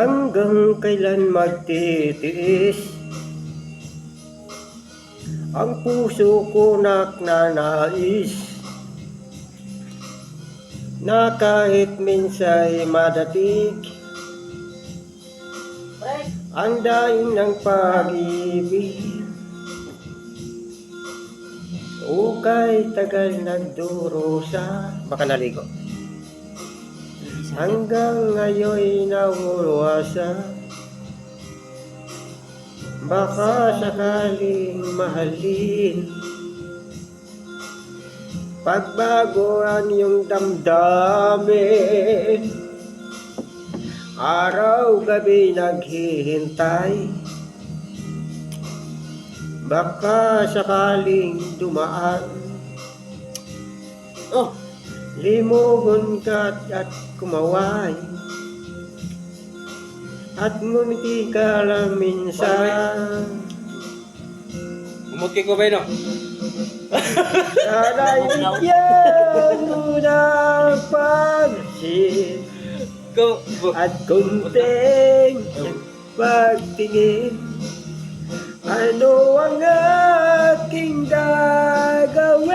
Hanggang kailan magtitiis ang puso ko nagnanais na kahit minsa'y madatig ang daing ng pag-ibig. Ukay tagal nagdurusa, baka naligo. Hanggang ngayon'y nawawasa, baka sakaling mahalin. Pagbaguan yung damdamin, araw-gabi naghihintay, baka sakaling dumaan. Limugon ka at kumaway, at ngumiti ka lang minsan. Umuti ko ba yun? Sana'y bigyan mo ng pansin at kunting pagtingin. Ano ang aking gagawin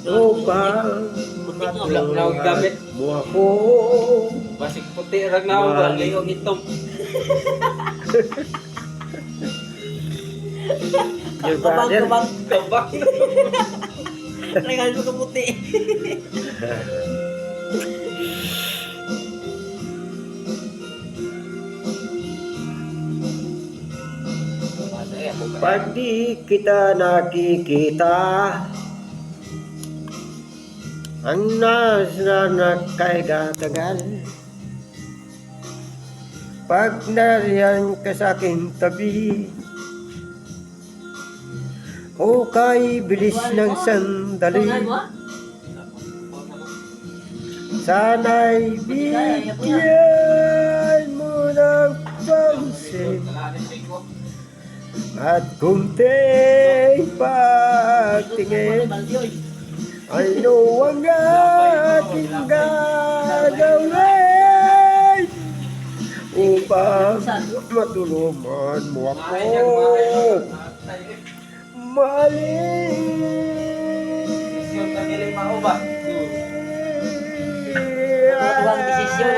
upang matulungan mo ako? Basig puti rag na ako ba? Ngayong itom. Your brother? Kabang. Regal mo kaputi. Pag di kita nakikita, ang nasa nakaigagal. Pag nariyan ka sa aking tabi, okay, bilis ng sandali. Sana'y bigyan mo ng pansin at kunting pagtingin. Ano ang aking gagawin upang matulungan mo ako? Buang desisyon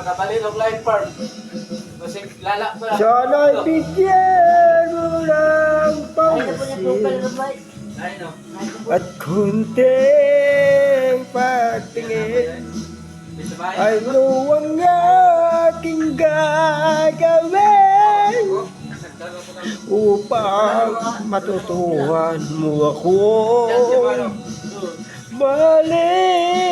Kabalin of Life Farm. Basig lala pa. Sana'y bigyan mo ng pansin at kunting pagtingin. Ano ang aking gagawin upang matutuhan mo ako? Mali